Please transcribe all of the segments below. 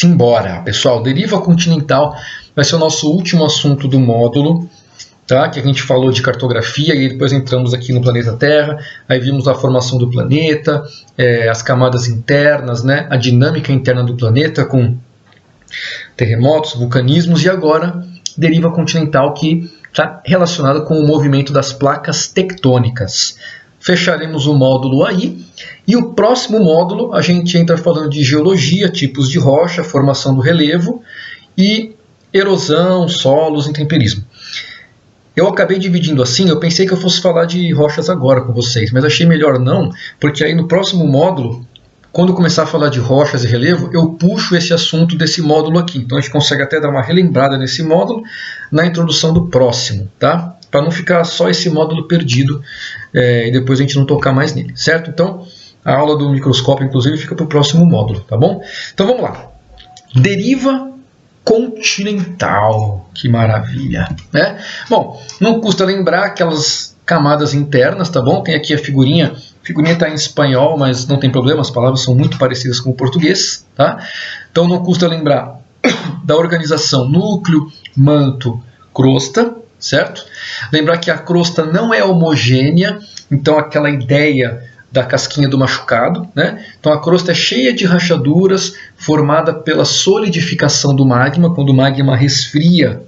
Simbora, pessoal. Deriva continental vai ser o nosso último assunto do módulo, tá? Que a gente falou de cartografia e depois entramos aqui no planeta Terra. Aí vimos a formação do planeta, as camadas internas, né? A dinâmica interna do planeta com terremotos, vulcanismos e agora deriva continental, que está relacionada com o movimento das placas tectônicas. Fecharemos o módulo aí. E o próximo módulo a gente entra falando de geologia, tipos de rocha, formação do relevo e erosão, solos, intemperismo. Eu acabei dividindo assim, eu pensei que eu fosse falar de rochas agora com vocês, mas achei melhor não, porque aí no próximo módulo, quando eu começar a falar de rochas e relevo, eu puxo esse assunto desse módulo aqui. Então a gente consegue até dar uma relembrada nesse módulo na introdução do próximo, tá? Para não ficar só esse módulo perdido e depois a gente não tocar mais nele, certo? Então a aula do microscópio, inclusive, fica para o próximo módulo, tá bom? Então vamos lá. Deriva continental, que maravilha, né? Bom, não custa lembrar aquelas camadas internas, tá bom? Tem aqui a figurinha está em espanhol, mas não tem problema, as palavras são muito parecidas com o português, tá? Então não custa lembrar da organização núcleo, manto, crosta, certo? Lembrar que a crosta não é homogênea, então aquela ideia da casquinha do machucado, né? Então a crosta é cheia de rachaduras, formada pela solidificação do magma. Quando o magma resfria,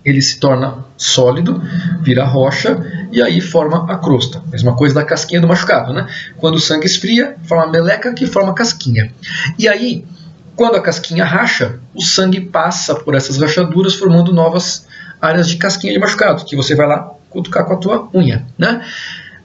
ele se torna sólido, vira rocha, e aí forma a crosta. Mesma coisa da casquinha do machucado, né? Quando o sangue esfria, forma meleca, que forma casquinha. E aí, quando a casquinha racha, o sangue passa por essas rachaduras, formando novas áreas de casquinha de machucado, que você vai lá cutucar com a tua unha, né?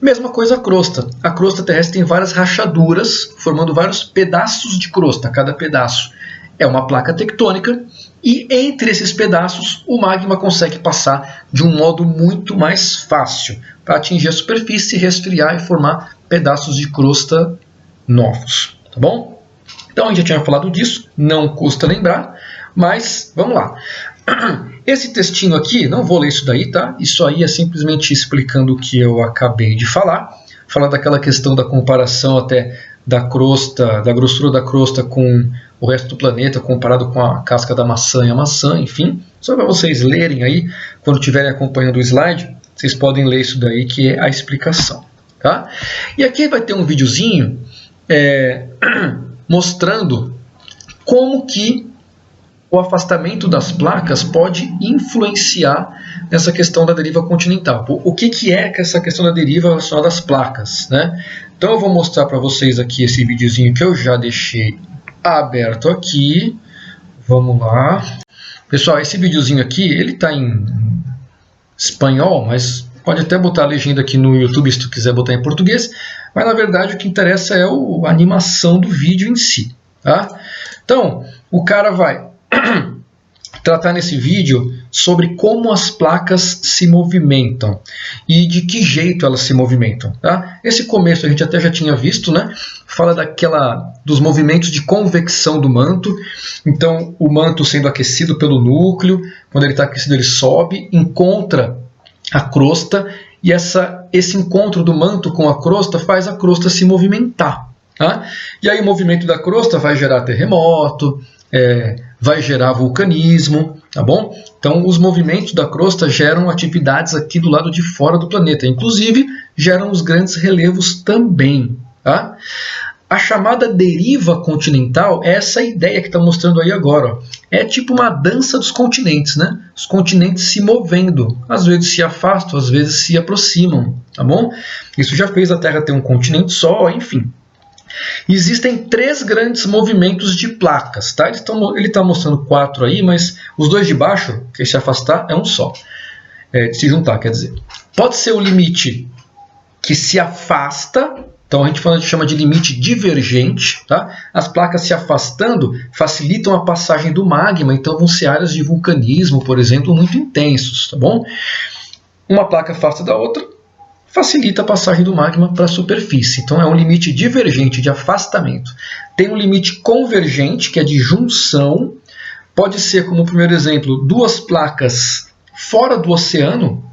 Mesma coisa a crosta. A crosta terrestre tem várias rachaduras, formando vários pedaços de crosta. Cada pedaço é uma placa tectônica, e entre esses pedaços o magma consegue passar de um modo muito mais fácil para atingir a superfície, resfriar e formar pedaços de crosta novos, tá bom? Então a gente já tinha falado disso, não custa lembrar, mas vamos lá. Esse textinho aqui, não vou ler isso daí, tá? Isso aí é simplesmente explicando o que eu acabei de falar. Falar daquela questão da comparação até da crosta, da grossura da crosta com o resto do planeta, comparado com a casca da maçã e a maçã, enfim. Só para vocês lerem aí, quando estiverem acompanhando o slide, vocês podem ler isso daí, que é a explicação, tá? E aqui vai ter um videozinho mostrando como que o afastamento das placas pode influenciar nessa questão da deriva continental. O que é essa questão da deriva relacionada às placas, né? Então eu vou mostrar para vocês aqui esse videozinho que eu já deixei aberto aqui. Vamos lá. Pessoal, esse videozinho aqui, ele está em espanhol, mas pode até botar a legenda aqui no YouTube se tu quiser botar em português. Mas na verdade o que interessa é a animação do vídeo em si, tá? Então, o cara vai tratar nesse vídeo sobre como as placas se movimentam e de que jeito elas se movimentam, tá? Esse começo a gente até já tinha visto, né? Fala dos movimentos de convecção do manto. Então o manto sendo aquecido pelo núcleo, quando ele está aquecido ele sobe, encontra a crosta e esse encontro do manto com a crosta faz a crosta se movimentar, tá? E aí o movimento da crosta vai gerar terremoto, vai gerar vulcanismo, tá bom? Então os movimentos da crosta geram atividades aqui do lado de fora do planeta, inclusive geram os grandes relevos também, tá? A chamada deriva continental é essa ideia que está mostrando aí agora, ó. É tipo uma dança dos continentes, né? Os continentes se movendo, às vezes se afastam, às vezes se aproximam, tá bom? Isso já fez a Terra ter um continente só, enfim. Existem 3 grandes movimentos de placas, tá? Ele está mostrando 4 aí, mas os 2 de baixo, que se afastar, é um só. De se juntar, quer dizer. Pode ser o limite que se afasta, então a gente chama de limite divergente, tá? As placas se afastando facilitam a passagem do magma, então vão ser áreas de vulcanismo, por exemplo, muito intensos, tá bom? Uma placa afasta da outra, facilita a passagem do magma para a superfície. Então é um limite divergente de afastamento. Tem um limite convergente, que é de junção. Pode ser, como primeiro exemplo, 2 placas fora do oceano,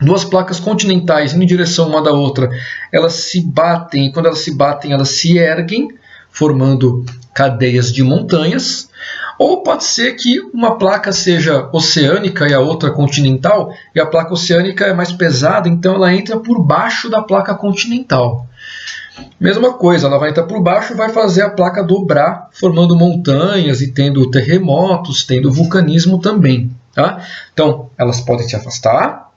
2 placas continentais indo em direção uma da outra. Elas se batem, e quando elas se batem, elas se erguem, formando cadeias de montanhas. Ou pode ser que uma placa seja oceânica e a outra continental, e a placa oceânica é mais pesada, então ela entra por baixo da placa continental. Mesma coisa, ela vai entrar por baixo e vai fazer a placa dobrar, formando montanhas e tendo terremotos, tendo vulcanismo também. Tá? Então, elas podem se afastar,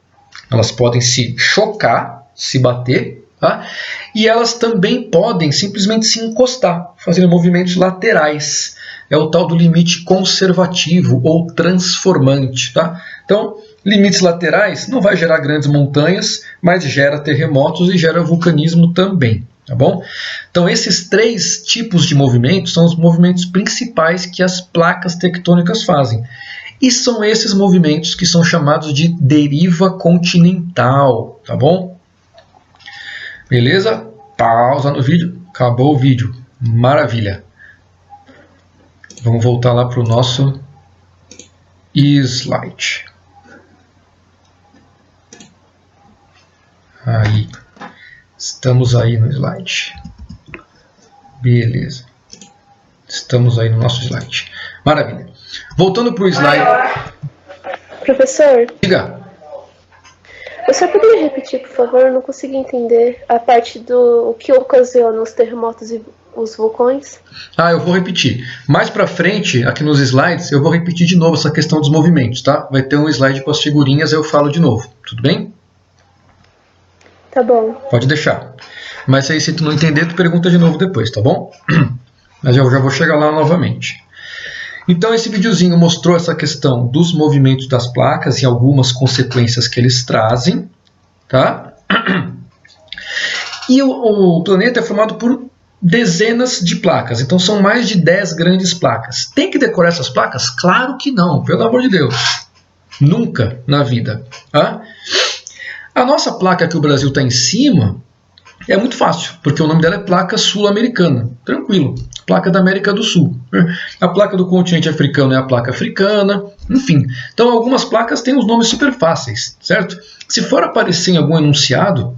elas podem se chocar, se bater, tá? E elas também podem simplesmente se encostar, fazendo movimentos laterais. É o tal do limite conservativo ou transformante. Tá? Então, limites laterais não vai gerar grandes montanhas, mas gera terremotos e gera vulcanismo também. Tá bom? Então, esses 3 tipos de movimentos são os movimentos principais que as placas tectônicas fazem. E são esses movimentos que são chamados de deriva continental, tá bom? Beleza? Pausa no vídeo. Acabou o vídeo. Maravilha. Vamos voltar lá para o nosso slide. Aí. Estamos aí no slide. Beleza. Estamos aí no nosso slide. Maravilha. Voltando para o slide. Professor, Diga. você poderia repetir, por favor? Eu não consegui entender a parte do que ocasiona os terremotos e os vulcões. Eu vou repetir. Mais para frente, aqui nos slides, eu vou repetir de novo essa questão dos movimentos, tá? Vai ter um slide com as figurinhas, eu falo de novo. Tudo bem? Tá bom. Pode deixar. Mas aí, se tu não entender, tu pergunta de novo depois, tá bom? Mas eu já vou chegar lá novamente. Então, esse videozinho mostrou essa questão dos movimentos das placas e algumas consequências que eles trazem, tá? E o planeta é formado por dezenas de placas, então são mais de 10 grandes placas. Tem que decorar essas placas? Claro que não, pelo amor de Deus. Nunca na vida. Tá? A nossa placa que o Brasil está em cima é muito fácil, porque o nome dela é placa sul-americana. Tranquilo, placa da América do Sul. A placa do continente africano é a placa africana, enfim. Então algumas placas têm os nomes super fáceis, certo? Se for aparecer em algum enunciado,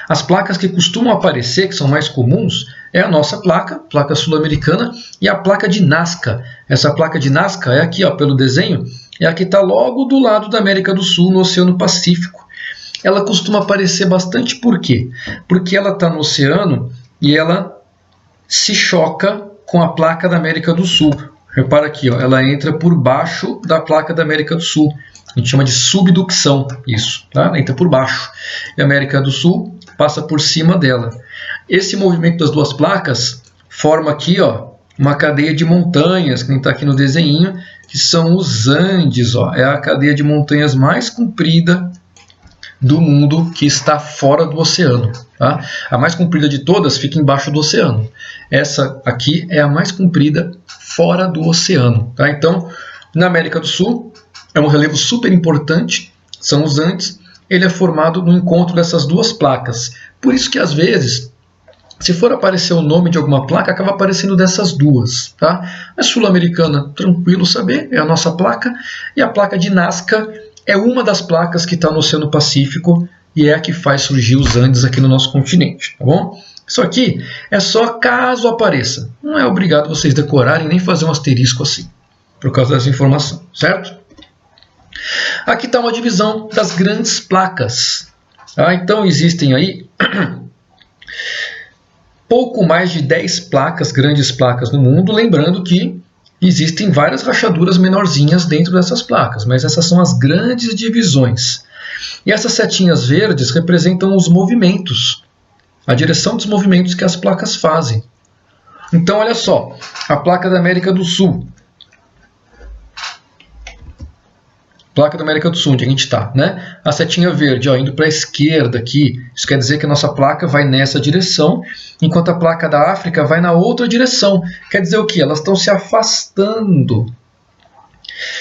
as placas que costumam aparecer, que são mais comuns, é a nossa placa, placa sul-americana, e a placa de Nazca. Essa placa de Nazca é aqui, ó, pelo desenho, é a que está logo do lado da América do Sul, no Oceano Pacífico. Ela costuma aparecer bastante por quê? Porque ela está no oceano e ela se choca com a placa da América do Sul. Repara aqui, ó, ela entra por baixo da placa da América do Sul. A gente chama de subducção isso, tá? Ela entra por baixo. E a América do Sul passa por cima dela. Esse movimento das duas placas forma aqui, ó, uma cadeia de montanhas, que está aqui no desenho, que são os Andes. Ó. É a cadeia de montanhas mais comprida do mundo que está fora do oceano. Tá? A mais comprida de todas fica embaixo do oceano. Essa aqui é a mais comprida fora do oceano. Tá? Então, na América do Sul, é um relevo super importante, são os Andes. Ele é formado no encontro dessas duas placas. Por isso que, às vezes, se for aparecer o nome de alguma placa, acaba aparecendo dessas duas. Tá? A sul-americana, tranquilo saber, é a nossa placa. E a placa de Nazca é uma das placas que está no Oceano Pacífico e é a que faz surgir os Andes aqui no nosso continente. Tá bom? Isso aqui é só caso apareça. Não é obrigado vocês decorarem nem fazer um asterisco assim, por causa dessa informação, certo? Aqui está uma divisão das grandes placas. Tá? Então existem aí pouco mais de 10 placas, grandes placas no mundo, lembrando que existem várias rachaduras menorzinhas dentro dessas placas, mas essas são as grandes divisões. E essas setinhas verdes representam os movimentos, a direção dos movimentos que as placas fazem. Então, olha só, a placa da América do Sul. Placa da América do Sul, onde a gente está, né? A setinha verde, ó, indo para a esquerda aqui, isso quer dizer que a nossa placa vai nessa direção, enquanto a placa da África vai na outra direção. Quer dizer o quê? Elas estão se afastando.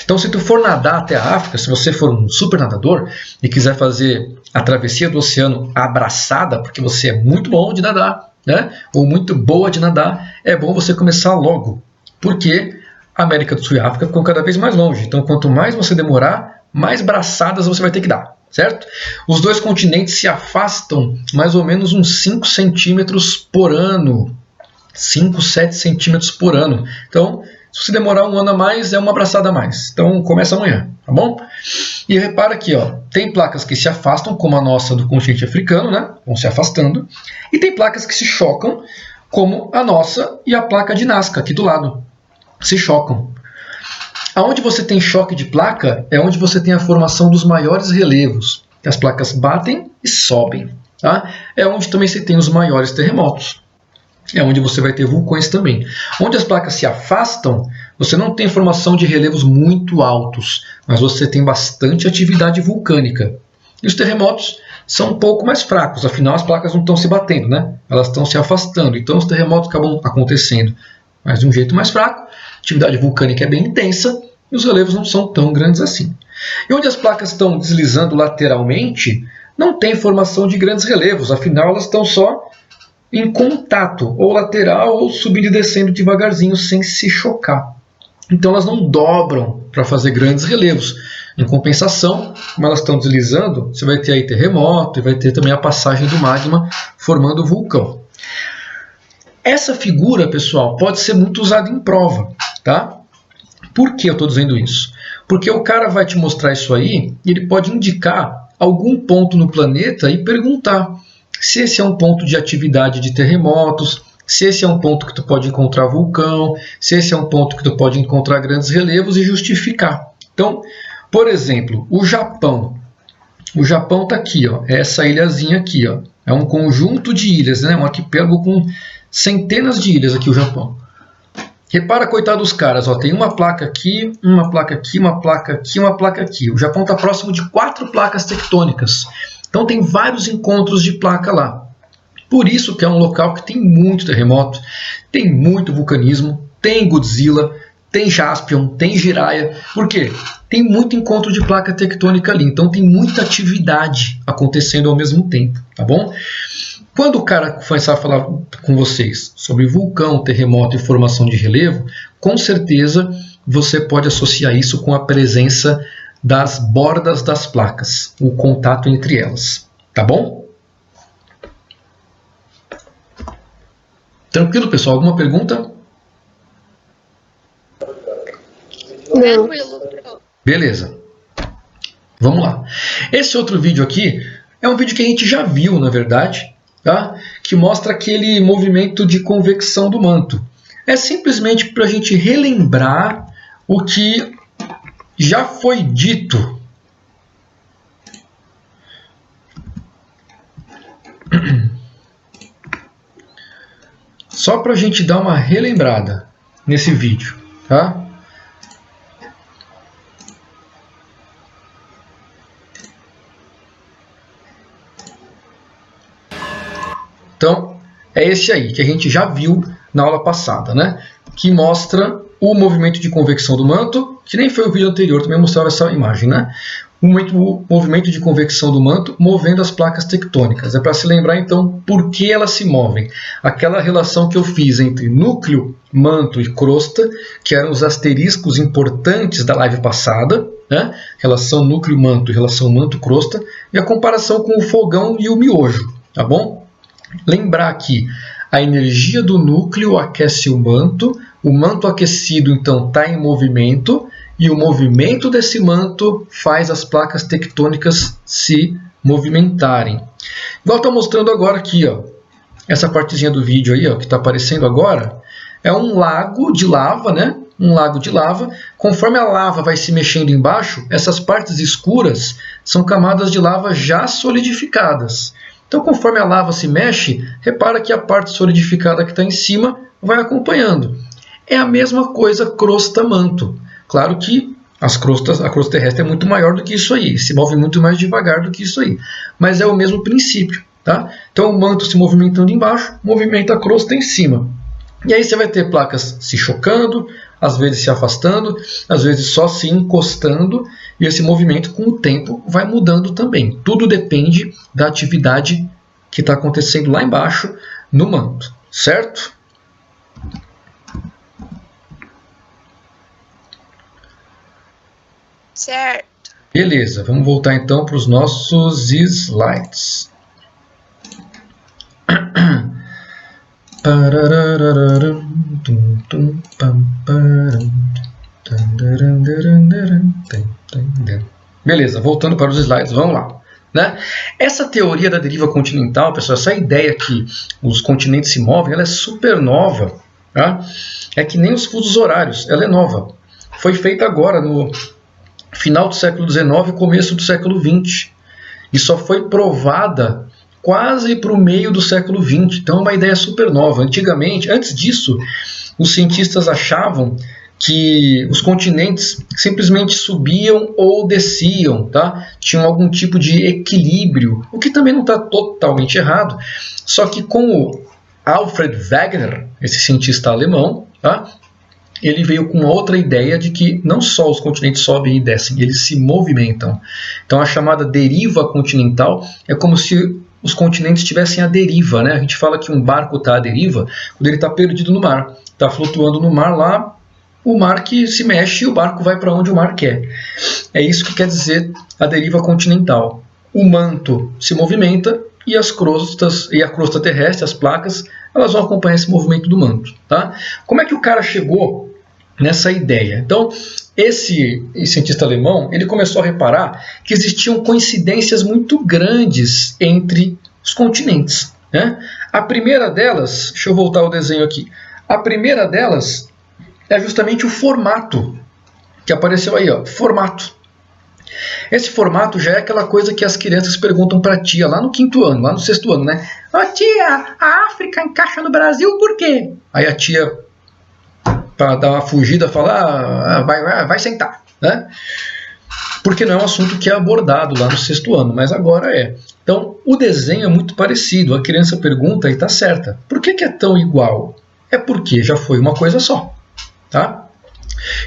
Então, se tu for nadar até a África, se você for um super nadador e quiser fazer a travessia do oceano abraçada, porque você é muito bom de nadar, né? Ou muito boa de nadar, é bom você começar logo, porque a América do Sul e a África ficam cada vez mais longe. Então, quanto mais você demorar, mais braçadas você vai ter que dar, certo? Os dois continentes se afastam mais ou menos uns 5 centímetros por ano. 5, 7 centímetros por ano. Então, Se você demorar um ano a mais, é uma abraçada a mais. Então começa amanhã, tá bom? E repara aqui, ó, tem placas que se afastam, como a nossa do continente africano, né? Vão se afastando. E tem placas que se chocam, como a nossa e a placa de Nazca, aqui do lado. Se chocam. Aonde você tem choque de placa é onde você tem a formação dos maiores relevos. As placas batem e sobem. Tá? É onde também você tem os maiores terremotos. É onde você vai ter vulcões também. Onde as placas se afastam, você não tem formação de relevos muito altos, mas você tem bastante atividade vulcânica. E os terremotos são um pouco mais fracos, afinal as placas não estão se batendo, né? Elas estão se afastando, então os terremotos acabam acontecendo, mas de um jeito mais fraco. A atividade vulcânica é bem intensa e os relevos não são tão grandes assim. E onde as placas estão deslizando lateralmente, não tem formação de grandes relevos, afinal elas estão só em contato, ou lateral, ou subindo e descendo devagarzinho, sem se chocar. Então elas não dobram para fazer grandes relevos. Em compensação, como elas estão deslizando, você vai ter aí terremoto e vai ter também a passagem do magma formando o vulcão. Essa figura, pessoal, pode ser muito usada em prova, tá? Por que eu estou dizendo isso? Porque o cara vai te mostrar isso aí e ele pode indicar algum ponto no planeta e perguntar se esse é um ponto de atividade de terremotos, se esse é um ponto que tu pode encontrar vulcão, se esse é um ponto que tu pode encontrar grandes relevos e justificar. Então, por exemplo, o Japão. O Japão está aqui, ó, é essa ilhazinha aqui. Ó. É um conjunto de ilhas, né? Um arquipélago com centenas de ilhas aqui, o Japão. Repara, coitado dos caras, ó, tem uma placa aqui, uma placa aqui, uma placa aqui, uma placa aqui. O Japão está próximo de 4 placas tectônicas. Então tem vários encontros de placa lá. Por isso que é um local que tem muito terremoto, tem muito vulcanismo, tem Godzilla, tem Jaspion, tem Jiraiya. Por quê? Tem muito encontro de placa tectônica ali, então tem muita atividade acontecendo ao mesmo tempo, tá bom? Quando o cara começar a falar com vocês sobre vulcão, terremoto e formação de relevo, com certeza você pode associar isso com a presença das bordas das placas, o contato entre elas, tá bom? Tranquilo, pessoal? Alguma pergunta? Não. Beleza. Vamos lá. Esse outro vídeo aqui é um vídeo que a gente já viu, na verdade, tá? Que mostra aquele movimento de convecção do manto. É simplesmente para a gente relembrar o que já foi dito. Só para a gente dar uma relembrada nesse vídeo, tá? Então, é esse aí que a gente já viu na aula passada, né? Que mostra o movimento de convecção do manto, que nem foi o vídeo anterior, também mostrava essa imagem, né? O movimento de convecção do manto movendo as placas tectônicas. É para se lembrar, então, por que elas se movem. Aquela relação que eu fiz entre núcleo, manto e crosta, que eram os asteriscos importantes da live passada, né? Relação núcleo-manto e relação manto-crosta, e a comparação com o fogão e o miojo, tá bom? Lembrar que a energia do núcleo aquece o manto aquecido então está em movimento, e o movimento desse manto faz as placas tectônicas se movimentarem. Igual estou mostrando agora aqui, ó, essa partezinha do vídeo aí, ó, que está aparecendo agora, é um lago de lava, né? Um lago de lava. Conforme a lava vai se mexendo embaixo, essas partes escuras são camadas de lava já solidificadas. Então, conforme a lava se mexe, repara que a parte solidificada que está em cima vai acompanhando. É a mesma coisa crosta-manto. Claro que a crosta terrestre é muito maior do que isso aí, se move muito mais devagar do que isso aí. Mas é o mesmo princípio, tá? Então, o manto se movimentando embaixo, movimenta a crosta em cima. E aí você vai ter placas se chocando, às vezes se afastando, às vezes só se encostando, e esse movimento com o tempo vai mudando também. Tudo depende da atividade que está acontecendo lá embaixo no manto, certo? Certo. Beleza, vamos voltar então para os nossos slides. Beleza, voltando para os slides, vamos lá. Né? Essa teoria da deriva continental, pessoal, essa ideia que os continentes se movem, ela é super nova. Tá? É que nem os fusos horários, ela é nova. Foi feita agora, no final do século XIX e começo do século XX. E só foi provada quase para o meio do século XX. Então é uma ideia super nova. Antigamente, antes disso, os cientistas achavam que os continentes simplesmente subiam ou desciam, tá? Tinham algum tipo de equilíbrio, o que também não está totalmente errado. Só que com o Alfred Wegener, esse cientista alemão, tá? Ele veio com outra ideia de que não só os continentes sobem e descem, eles se movimentam. Então a chamada deriva continental é como se os continentes estivessem à deriva, né? A gente fala que um barco está à deriva quando ele está perdido no mar, está flutuando no mar lá, o mar que se mexe e o barco vai para onde o mar quer. É isso que quer dizer a deriva continental. O manto se movimenta e as crostas e a crosta terrestre, as placas, elas vão acompanhar esse movimento do manto. Tá? Como é que o cara chegou nessa ideia? Então, esse cientista alemão, ele começou a reparar que existiam coincidências muito grandes entre os continentes. Né? A primeira delas, deixa eu voltar ao desenho aqui, a primeira delas é justamente o formato, que apareceu aí, ó, formato. Esse formato já é aquela coisa que as crianças perguntam para a tia lá no 5º ano, lá no 6º ano, né? Ó, tia, a África encaixa no Brasil por quê? Aí a tia, para dar uma fugida, fala, vai sentar, né? Porque não é um assunto que é abordado lá no 6º ano, mas agora é. Então, o desenho é muito parecido, a criança pergunta e está certa. Por que é tão igual? É porque já foi uma coisa só. Tá?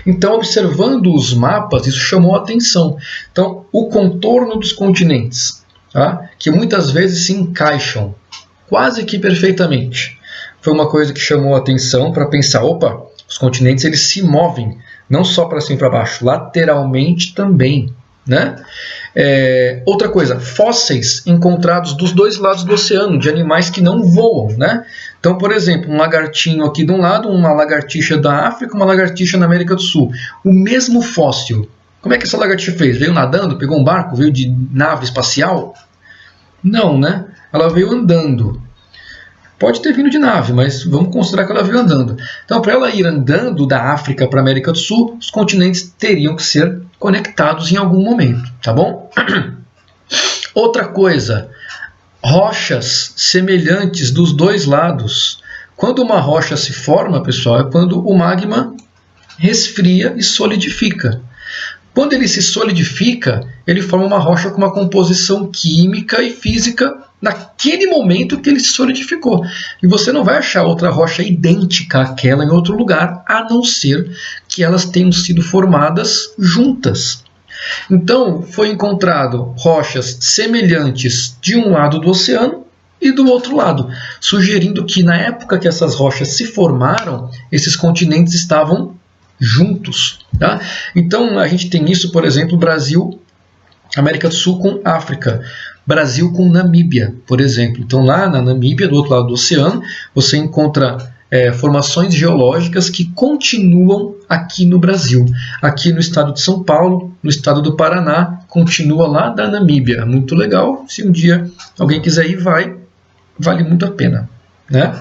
Então, observando os mapas, isso chamou a atenção. Então, o contorno dos continentes, tá? Que muitas vezes se encaixam quase que perfeitamente, foi uma coisa que chamou a atenção para pensar, opa, os continentes eles se movem, não só para cima e para baixo, lateralmente também. Né? Outra coisa, fósseis encontrados dos dois lados do oceano, de animais que não voam. Né? Então, por exemplo, um lagartinho aqui de um lado, uma lagartixa da África, uma lagartixa na América do Sul. O mesmo fóssil. Como é que essa lagartixa fez? Veio nadando? Pegou um barco? Veio de nave espacial? Não, né? Ela veio andando. Pode ter vindo de nave, mas vamos considerar que ela veio andando. Então, para ela ir andando da África para a América do Sul, os continentes teriam que ser conectados em algum momento, tá bom? Outra coisa, rochas semelhantes dos dois lados. Quando uma rocha se forma, pessoal, é quando o magma resfria e solidifica. Quando ele se solidifica, ele forma uma rocha com uma composição química e física naquele momento que ele se solidificou. E você não vai achar outra rocha idêntica àquela em outro lugar, a não ser que elas tenham sido formadas juntas. Então, foi encontrado rochas semelhantes de um lado do oceano e do outro lado, sugerindo que na época que essas rochas se formaram, esses continentes estavam juntos. Tá? Então, a gente tem isso, por exemplo, Brasil, América do Sul com África. Brasil com Namíbia, por exemplo. Então, lá na Namíbia, do outro lado do oceano, você encontra formações geológicas que continuam aqui no Brasil. Aqui no estado de São Paulo, no estado do Paraná, continua lá da Namíbia. Muito legal. Se um dia alguém quiser ir, vale muito a pena. Né?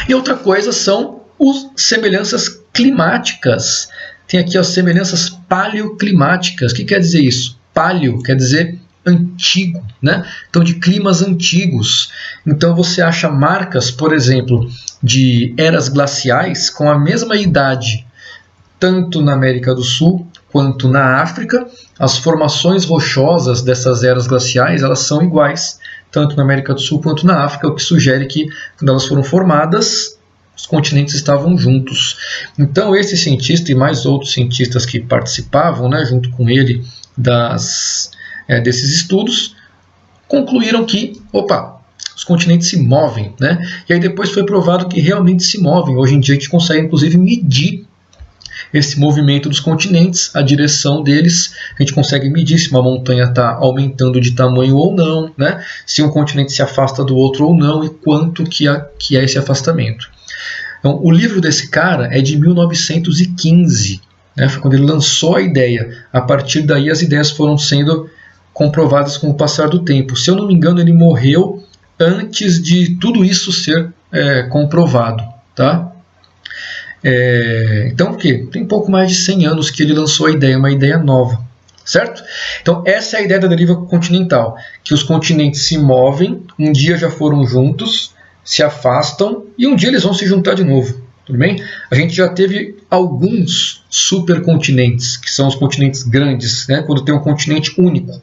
E outra coisa são as semelhanças climáticas. Tem aqui as semelhanças paleoclimáticas. O que quer dizer isso? Paleo quer dizer antigo, né? Então de climas antigos. Então você acha marcas, por exemplo, de eras glaciais com a mesma idade, tanto na América do Sul quanto na África. As formações rochosas dessas eras glaciais, elas são iguais, tanto na América do Sul quanto na África, o que sugere que quando elas foram formadas, os continentes estavam juntos. Então esse cientista e mais outros cientistas que participavam, né, junto com ele, desses estudos, concluíram que, os continentes se movem, né? E aí depois foi provado que realmente se movem. Hoje em dia a gente consegue inclusive medir esse movimento dos continentes, a direção deles, a gente consegue medir se uma montanha está aumentando de tamanho ou não, né? Se um continente se afasta do outro ou não e quanto que é esse afastamento. Então, o livro desse cara é de 1915, né? Foi quando ele lançou a ideia. A partir daí as ideias foram sendo comprovadas com o passar do tempo. Se eu não me engano, ele morreu antes de tudo isso ser comprovado, tá? Então, o quê? Tem pouco mais de 100 anos que ele lançou a ideia, uma ideia nova, certo? Então, essa é a ideia da deriva continental, que os continentes se movem, um dia já foram juntos, se afastam e um dia eles vão se juntar de novo, tudo bem? A gente já teve alguns supercontinentes, que são os continentes grandes, né? Quando tem um continente único.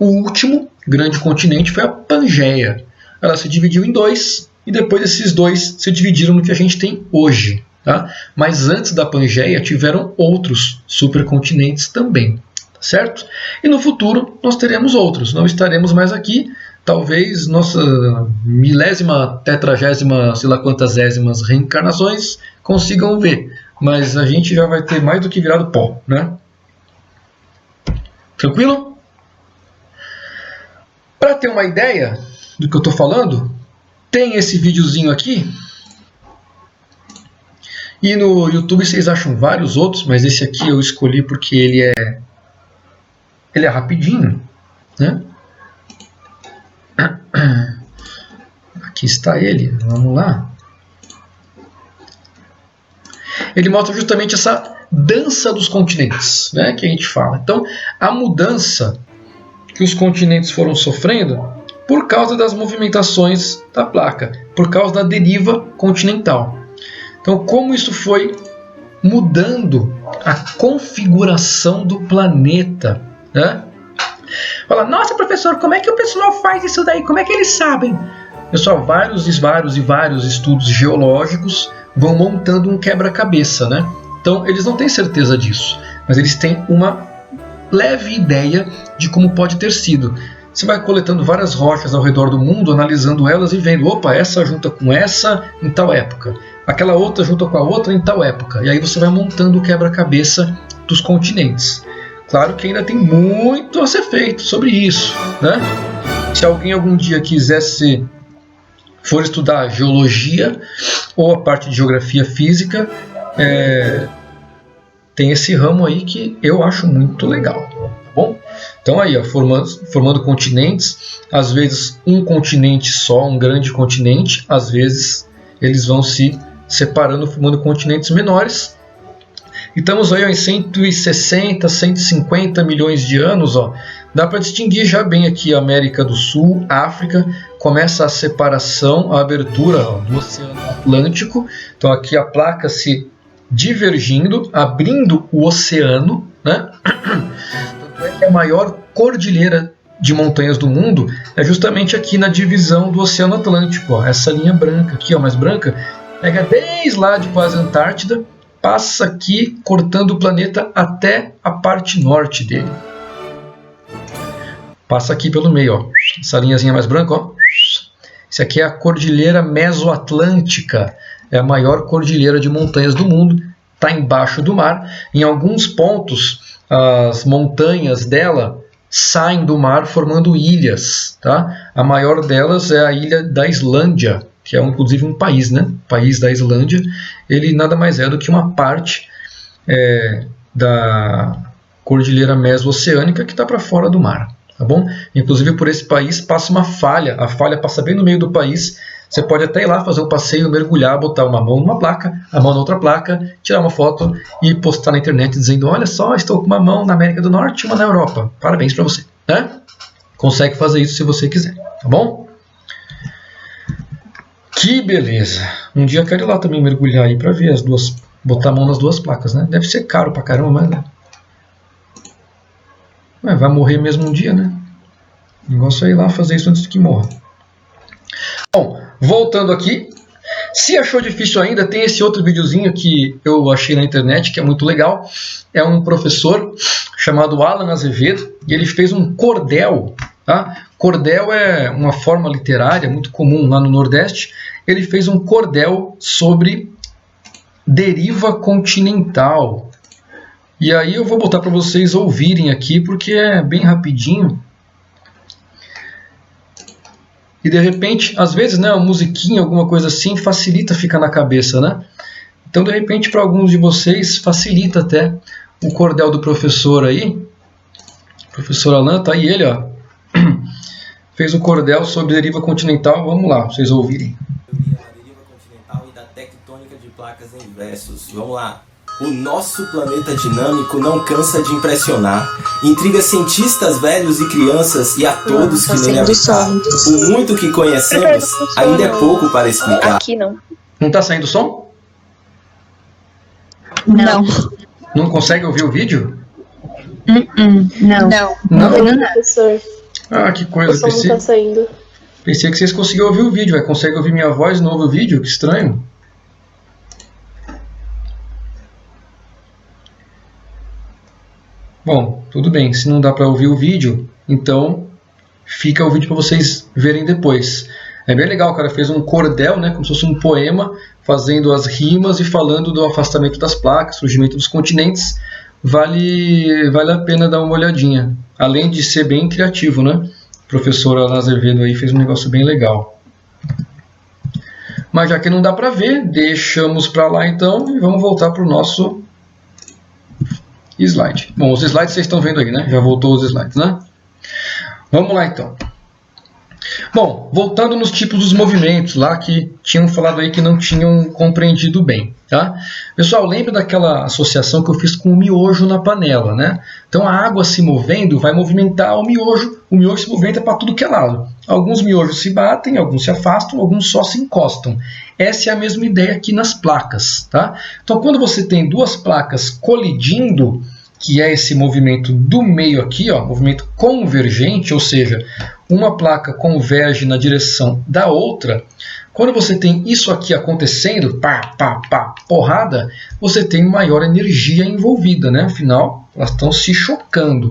O último grande continente foi a Pangeia. Ela se dividiu em dois e depois esses dois se dividiram no que a gente tem hoje. Tá? Mas antes da Pangeia tiveram outros supercontinentes também, tá certo? E no futuro nós teremos outros, não estaremos mais aqui, talvez nossa milésima, tetragésima, sei lá quantas ésimas reencarnações consigam ver, mas a gente já vai ter mais do que virado pó, né? Tranquilo? Para ter uma ideia do que eu estou falando, tem esse videozinho aqui. E no YouTube vocês acham vários outros, mas esse aqui eu escolhi porque ele é rapidinho, né? Aqui está ele, vamos lá. Ele mostra justamente essa dança dos continentes, né, que a gente fala. Então, a mudança que os continentes foram sofrendo por causa das movimentações da placa, por causa da deriva continental. Então, como isso foi mudando a configuração do planeta, né? Fala, nossa professor, como é que o pessoal faz isso daí? Como é que eles sabem? Pessoal, vários estudos geológicos vão montando um quebra-cabeça, né? Então, eles não têm certeza disso, mas eles têm uma leve ideia de como pode ter sido. Você vai coletando várias rochas ao redor do mundo, analisando elas e vendo, opa, essa junta com essa em tal época, aquela outra junta com a outra em tal época. E aí você vai montando o quebra-cabeça dos continentes. Claro que ainda tem muito a ser feito sobre isso, né? Se alguém algum dia for estudar geologia ou a parte de geografia física, tem esse ramo aí que eu acho muito legal, tá bom? Então aí, ó, formando continentes, às vezes um continente só, um grande continente, às vezes eles vão se separando, formando continentes menores. E estamos aí ó, em 160, 150 milhões de anos, ó. Dá para distinguir já bem aqui a América do Sul, África, começa a separação, a abertura ó, do Oceano Atlântico. Então aqui a placa se divergindo, abrindo o oceano, né? Tanto é que a maior cordilheira de montanhas do mundo é justamente aqui na divisão do Oceano Atlântico, ó. Essa linha branca aqui, ó, mais branca, pega desde lá de quase a Antártida, passa aqui cortando o planeta até a parte norte dele. Passa aqui pelo meio, ó. Essa linhazinha mais branca, ó. Isso aqui é a Cordilheira Mesoatlântica. É a maior cordilheira de montanhas do mundo. Está embaixo do mar. Em alguns pontos, as montanhas dela saem do mar formando ilhas. Tá? A maior delas é a ilha da Islândia, que é inclusive um país, né? O país da Islândia. Ele nada mais é do que uma parte da Cordilheira Meso-Oceânica que está para fora do mar. Tá bom? Inclusive por esse país passa uma falha, a falha passa bem no meio do país. Você pode até ir lá fazer um passeio, mergulhar, botar uma mão numa placa, a mão na outra placa, tirar uma foto e postar na internet dizendo, olha só, estou com uma mão na América do Norte e uma na Europa. Parabéns para você, né? Consegue fazer isso se você quiser, tá bom? Que beleza! Um dia eu quero ir lá também mergulhar aí para ver as duas, botar a mão nas duas placas, né? Deve ser caro pra caramba, mas vai morrer mesmo um dia, né? O negócio é ir lá fazer isso antes de que morra. Bom, voltando aqui. Se achou difícil ainda, tem esse outro videozinho que eu achei na internet, que é muito legal. É um professor chamado Alan Azevedo, e ele fez um cordel. Tá? Cordel é uma forma literária muito comum lá no Nordeste. Ele fez um cordel sobre deriva continental. E aí eu vou botar para vocês ouvirem aqui, porque é bem rapidinho. E de repente, às vezes, né, uma musiquinha, alguma coisa assim, facilita ficar na cabeça, né? Então, de repente, para alguns de vocês, facilita até o cordel do professor aí. O professor Alan, tá aí ele, ó. Fez o cordel sobre deriva continental. Vamos lá, pra vocês ouvirem. Da deriva continental e da tectônica de placas em versos. Vamos lá. O nosso planeta dinâmico não cansa de impressionar. Intriga cientistas velhos e crianças e a todos que nele habitar. O muito que conhecemos ainda é pouco para explicar. Aqui não. Não tá saindo som? Não. Não consegue ouvir o vídeo? Não. Não? Professor, Ah, que o coisa. som não tá saindo. Pensei que vocês conseguiam ouvir o vídeo. Consegue ouvir minha voz e não ouvir o vídeo? Que estranho. Bom, tudo bem. Se não dá para ouvir o vídeo, então fica o vídeo para vocês verem depois. É bem legal, o cara fez um cordel, né, como se fosse um poema, fazendo as rimas e falando do afastamento das placas, surgimento dos continentes. Vale a pena dar uma olhadinha. Além de ser bem criativo, né? O professor Alan Azevedo aí fez um negócio bem legal. Mas já que não dá para ver, deixamos para lá então e vamos voltar para o nosso slide. Bom, os slides vocês estão vendo aí, né? Já voltou os slides, né? Vamos lá então. Bom, voltando nos tipos dos movimentos lá que tinham falado aí que não tinham compreendido bem, tá? Pessoal, lembra daquela associação que eu fiz com o miojo na panela, né? Então a água se movendo vai movimentar o miojo se movimenta para tudo que é lado. Alguns miojos se batem, alguns se afastam, alguns só se encostam. Essa é a mesma ideia aqui nas placas, tá? Então quando você tem duas placas colidindo, que é esse movimento do meio aqui, ó, movimento convergente, ou seja, uma placa converge na direção da outra. Quando você tem isso aqui acontecendo, pá, pá, pá, porrada, você tem maior energia envolvida, né? Afinal, elas estão se chocando.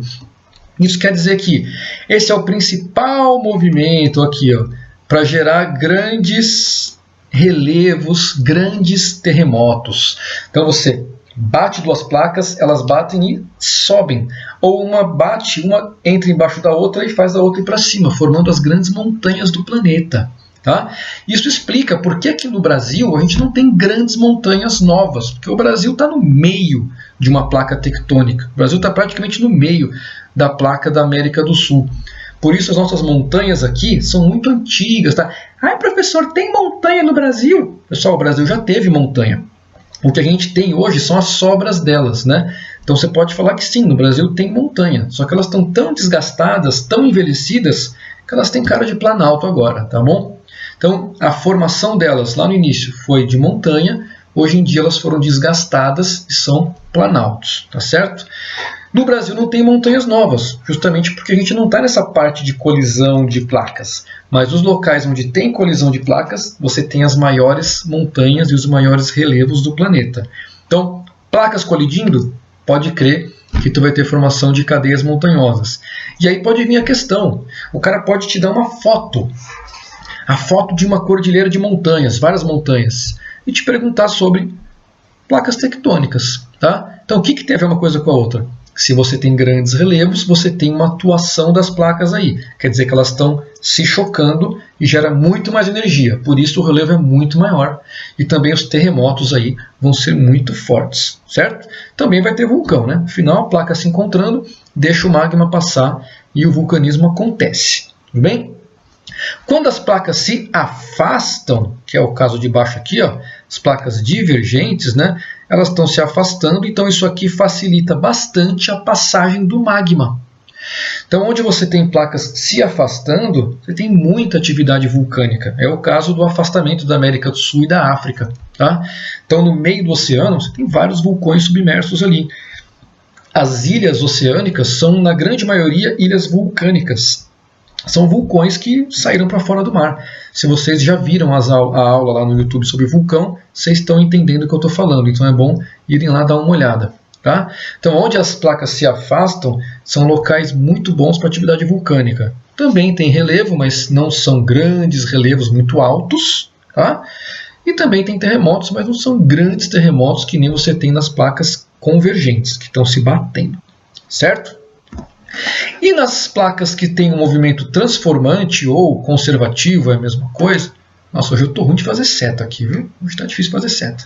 Isso quer dizer que esse é o principal movimento aqui, ó, para gerar grandes relevos, grandes terremotos. Então você bate duas placas, elas batem e sobem. Ou uma bate, uma entra embaixo da outra e faz a outra ir para cima, formando as grandes montanhas do planeta. Tá? Isso explica por que aqui no Brasil a gente não tem grandes montanhas novas, porque o Brasil está no meio de uma placa tectônica. O Brasil está praticamente no meio da placa da América do Sul. Por isso as nossas montanhas aqui são muito antigas. Tá? Ai, professor, tem montanha no Brasil? Pessoal, o Brasil já teve montanha. O que a gente tem hoje são as sobras delas, né? Então você pode falar que sim, no Brasil tem montanha, só que elas estão tão desgastadas, tão envelhecidas, que elas têm cara de planalto agora, tá bom? Então a formação delas lá no início foi de montanha, hoje em dia elas foram desgastadas e são planaltos, tá certo? No Brasil não tem montanhas novas, justamente porque a gente não está nessa parte de colisão de placas. Mas os locais onde tem colisão de placas, você tem as maiores montanhas e os maiores relevos do planeta. Então, placas colidindo, pode crer que tu vai ter formação de cadeias montanhosas. E aí pode vir a questão, o cara pode te dar uma foto, a foto de uma cordilheira de montanhas, várias montanhas, e te perguntar sobre placas tectônicas. Tá? Então, o que tem a ver uma coisa com a outra? Se você tem grandes relevos, você tem uma atuação das placas aí. Quer dizer que elas estão se chocando e gera muito mais energia. Por isso o relevo é muito maior. E também os terremotos aí vão ser muito fortes, certo? Também vai ter vulcão, né? Afinal, a placa se encontrando, deixa o magma passar e o vulcanismo acontece. Tudo bem? Quando as placas se afastam, que é o caso de baixo aqui, ó, as placas divergentes, né, elas estão se afastando, então isso aqui facilita bastante a passagem do magma. Então, onde você tem placas se afastando, você tem muita atividade vulcânica. É o caso do afastamento da América do Sul e da África. Tá? Então, no meio do oceano, você tem vários vulcões submersos ali. As ilhas oceânicas são, na grande maioria, ilhas vulcânicas. São vulcões que saíram para fora do mar. Se vocês já viram a aula lá no YouTube sobre vulcão, vocês estão entendendo o que eu estou falando. Então é bom irem lá dar uma olhada. Tá? Então, onde as placas se afastam, são locais muito bons para atividade vulcânica. Também tem relevo, mas não são grandes relevos muito altos. Tá? E também tem terremotos, mas não são grandes terremotos que nem você tem nas placas convergentes, que estão se batendo, certo? E nas placas que têm um movimento transformante ou conservativo, é a mesma coisa. Nossa, hoje eu estou ruim de fazer seta aqui, viu? Hoje está difícil fazer seta.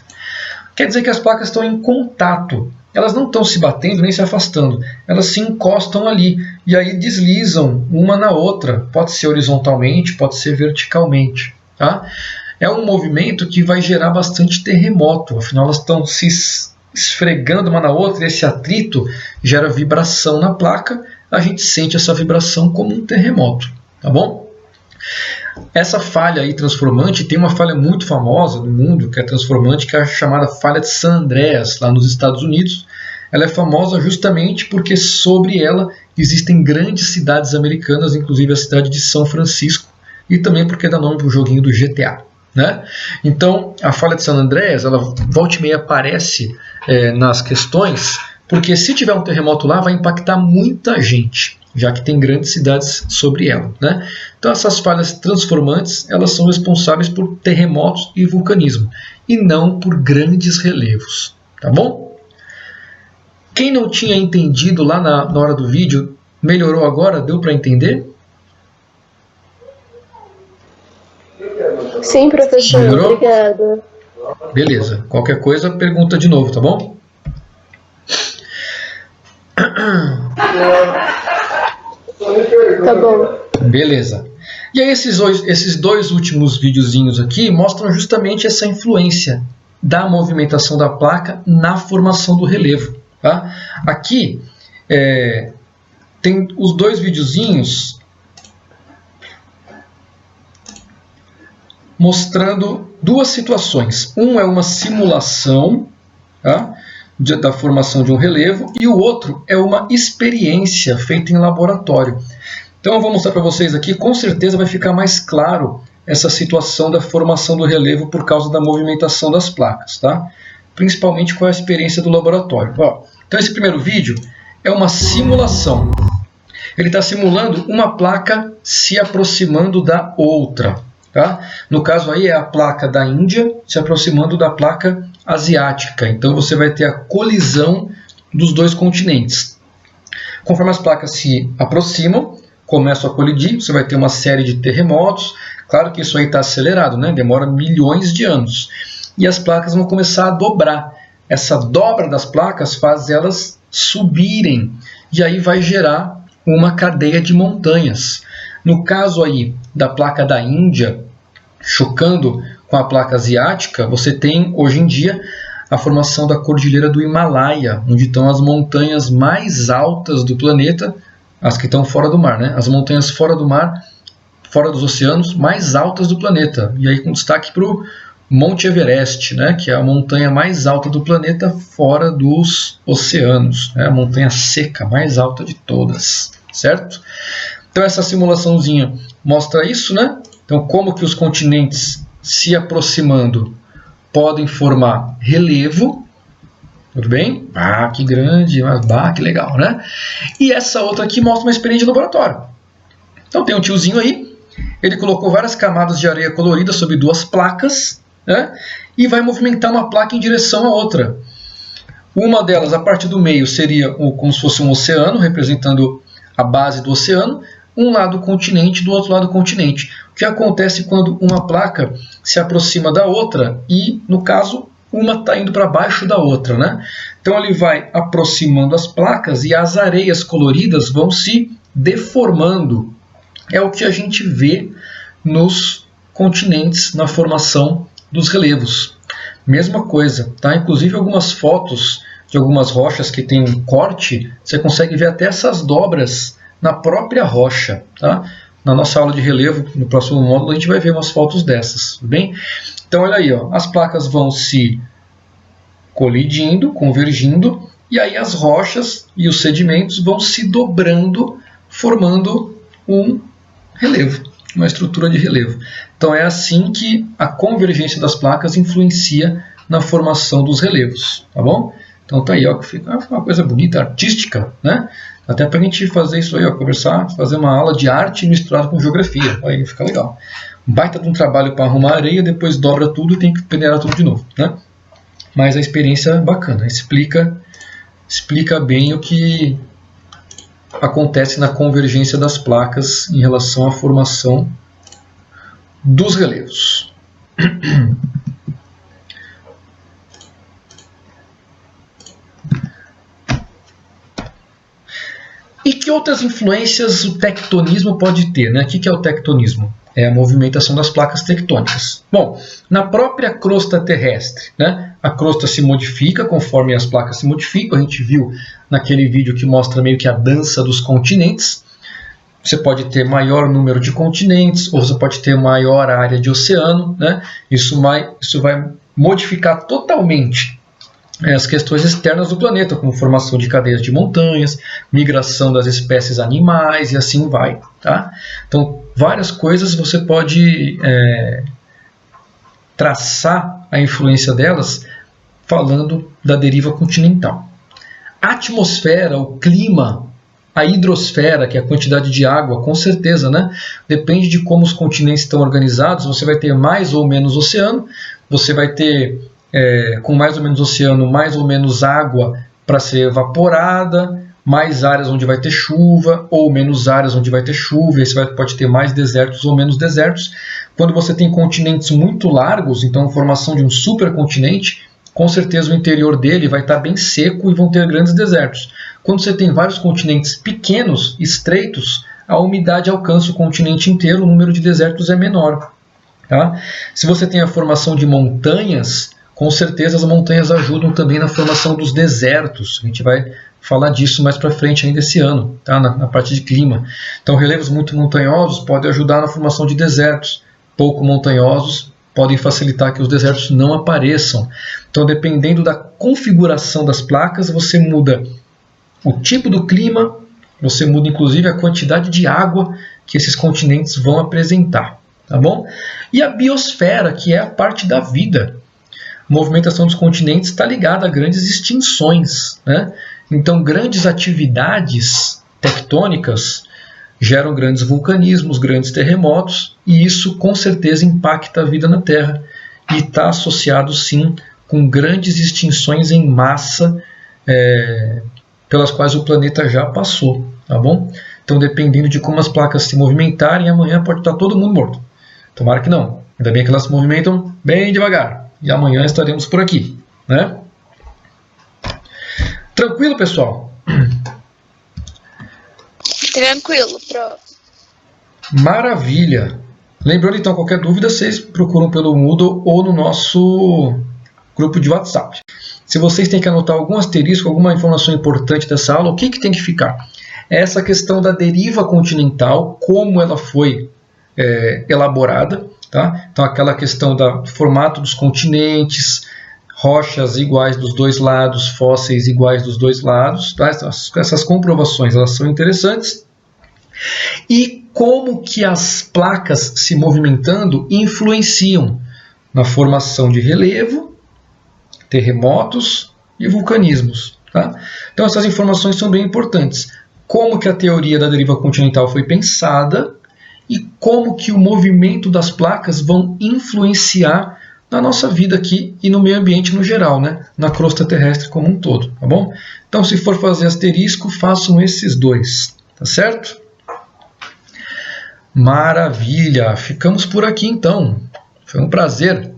Quer dizer que as placas estão em contato. Elas não estão se batendo nem se afastando. Elas se encostam ali e aí deslizam uma na outra. Pode ser horizontalmente, pode ser verticalmente. Tá? É um movimento que vai gerar bastante terremoto. Afinal, elas estão se esfregando uma na outra e esse atrito gera vibração na placa. A gente sente essa vibração como um terremoto. Tá bom? Essa falha aí transformante tem uma falha muito famosa no mundo, que é transformante, que é a chamada falha de San Andreas, lá nos Estados Unidos. Ela é famosa justamente porque sobre ela existem grandes cidades americanas, inclusive a cidade de São Francisco, e também porque dá nome para o joguinho do GTA. Né? Então, a falha de San Andreas, ela volta e meia aparece nas questões, porque se tiver um terremoto lá, vai impactar muita gente, já que tem grandes cidades sobre ela. Né? Então essas falhas transformantes, elas são responsáveis por terremotos e vulcanismo, e não por grandes relevos. Tá bom? Quem não tinha entendido lá na hora do vídeo, melhorou agora? Deu para entender? Sim, professor. Melhorou? Obrigada. Beleza. Qualquer coisa, pergunta de novo, tá bom? Tá bom. Beleza. E aí esses dois últimos videozinhos aqui mostram justamente essa influência da movimentação da placa na formação do relevo. Tá? Aqui tem os dois videozinhos mostrando duas situações. Um é uma simulação, tá, da formação de um relevo, e o outro é uma experiência feita em laboratório. Então eu vou mostrar para vocês aqui, com certeza vai ficar mais claro essa situação da formação do relevo por causa da movimentação das placas, tá? Principalmente com a experiência do laboratório. Ó, então esse primeiro vídeo é uma simulação. Ele está simulando uma placa se aproximando da outra. Tá? No caso aí é a placa da Índia se aproximando da placa asiática. Então você vai ter a colisão dos dois continentes. Conforme as placas se aproximam, começam a colidir, você vai ter uma série de terremotos. Claro que isso aí está acelerado, né? Demora milhões de anos. E as placas vão começar a dobrar. Essa dobra das placas faz elas subirem. E aí vai gerar uma cadeia de montanhas. No caso aí da placa da Índia chocando com a placa asiática, você tem hoje em dia a formação da cordilheira do Himalaia, onde estão as montanhas mais altas do planeta, as que estão fora do mar, né? As montanhas fora do mar, fora dos oceanos, mais altas do planeta. E aí com destaque para o Monte Everest, né? Que é a montanha mais alta do planeta fora dos oceanos, né? A montanha seca mais alta de todas, certo? Então essa simulaçãozinha mostra isso, né? Então como que os continentes se aproximando podem formar relevo, tudo bem? Ah, que grande, que legal, né? E essa outra aqui mostra uma experiência de laboratório. Então tem um tiozinho aí, ele colocou várias camadas de areia colorida sobre duas placas, né? E vai movimentar uma placa em direção à outra. Uma delas, a parte do meio, seria como se fosse um oceano, representando a base do oceano, um lado continente, do outro lado continente. O que acontece quando uma placa se aproxima da outra e, no caso, uma está indo para baixo da outra, né? Então ele vai aproximando as placas e as areias coloridas vão se deformando. É o que a gente vê nos continentes na formação dos relevos. Mesma coisa, tá? Inclusive algumas fotos de algumas rochas que tem um corte, você consegue ver até essas dobras na própria rocha, tá? Na nossa aula de relevo, no próximo módulo, a gente vai ver umas fotos dessas, tudo bem? Então, olha aí, ó, as placas vão se colidindo, convergindo, e aí as rochas e os sedimentos vão se dobrando, formando um relevo, uma estrutura de relevo. Então, é assim que a convergência das placas influencia na formação dos relevos, tá bom? Então, tá aí, ó, que fica uma coisa bonita, artística, né? Até para a gente fazer isso aí, ó, conversar, fazer uma aula de arte misturada com geografia. Aí fica legal. baita de um trabalho para arrumar areia, depois dobra tudo e tem que peneirar tudo de novo, né? Mas a experiência é bacana, explica bem o que acontece na convergência das placas em relação à formação dos relevos. E que outras influências o tectonismo pode ter, né? O que é o tectonismo? É a movimentação das placas tectônicas. Bom, na própria crosta terrestre, né? A crosta se modifica conforme as placas se modificam. A gente viu naquele vídeo que mostra meio que a dança dos continentes. Você pode ter maior número de continentes, ou você pode ter maior área de oceano, né? Isso vai modificar totalmente as questões externas do planeta, como formação de cadeias de montanhas, migração das espécies animais e assim vai. Tá? Então, várias coisas você pode traçar a influência delas falando da deriva continental. A atmosfera, o clima, a hidrosfera, que é a quantidade de água, com certeza, né? Depende de como os continentes estão organizados, você vai ter mais ou menos oceano, você vai ter com mais ou menos oceano, mais ou menos água para ser evaporada, mais áreas onde vai ter chuva, ou menos áreas onde vai ter chuva, e aí você pode ter mais desertos ou menos desertos. Quando você tem continentes muito largos, então a formação de um supercontinente, com certeza o interior dele vai estar bem seco e vão ter grandes desertos. Quando você tem vários continentes pequenos, estreitos, a umidade alcança o continente inteiro, o número de desertos é menor. Tá? Se você tem a formação de montanhas, com certeza as montanhas ajudam também na formação dos desertos. A gente vai falar disso mais para frente ainda esse ano, tá? na parte de clima. Então, relevos muito montanhosos podem ajudar na formação de desertos. Pouco montanhosos podem facilitar que os desertos não apareçam. Então, dependendo da configuração das placas, você muda o tipo do clima, você muda inclusive a quantidade de água que esses continentes vão apresentar. Tá bom? E a biosfera, que é a parte da vida. A movimentação dos continentes está ligada a grandes extinções, né? Então, grandes atividades tectônicas geram grandes vulcanismos, grandes terremotos, e isso com certeza impacta a vida na Terra e está associado sim com grandes extinções em massa pelas quais o planeta já passou, tá bom? Então, dependendo de como as placas se movimentarem, amanhã pode estar todo mundo morto. Tomara que não. Ainda bem que elas se movimentam bem devagar. E amanhã estaremos por aqui, né? Tranquilo, pessoal? Tranquilo, prof. Maravilha. Lembrando, então, qualquer dúvida, vocês procuram pelo Moodle ou no nosso grupo de WhatsApp. Se vocês têm que anotar algum asterisco, alguma informação importante dessa aula, o que tem que ficar? É essa questão da deriva continental, como ela foi elaborada. Tá? Então, aquela questão do formato dos continentes, rochas iguais dos dois lados, fósseis iguais dos dois lados. Tá? Essas comprovações elas são interessantes. E como que as placas se movimentando influenciam na formação de relevo, terremotos e vulcanismos. Tá? Então, essas informações são bem importantes. Como que a teoria da deriva continental foi pensada e como que o movimento das placas vão influenciar na nossa vida aqui e no meio ambiente no geral, né? Na crosta terrestre como um todo, tá bom? Então, se for fazer asterisco, façam esses dois, tá certo? Maravilha! Ficamos por aqui então. Foi um prazer.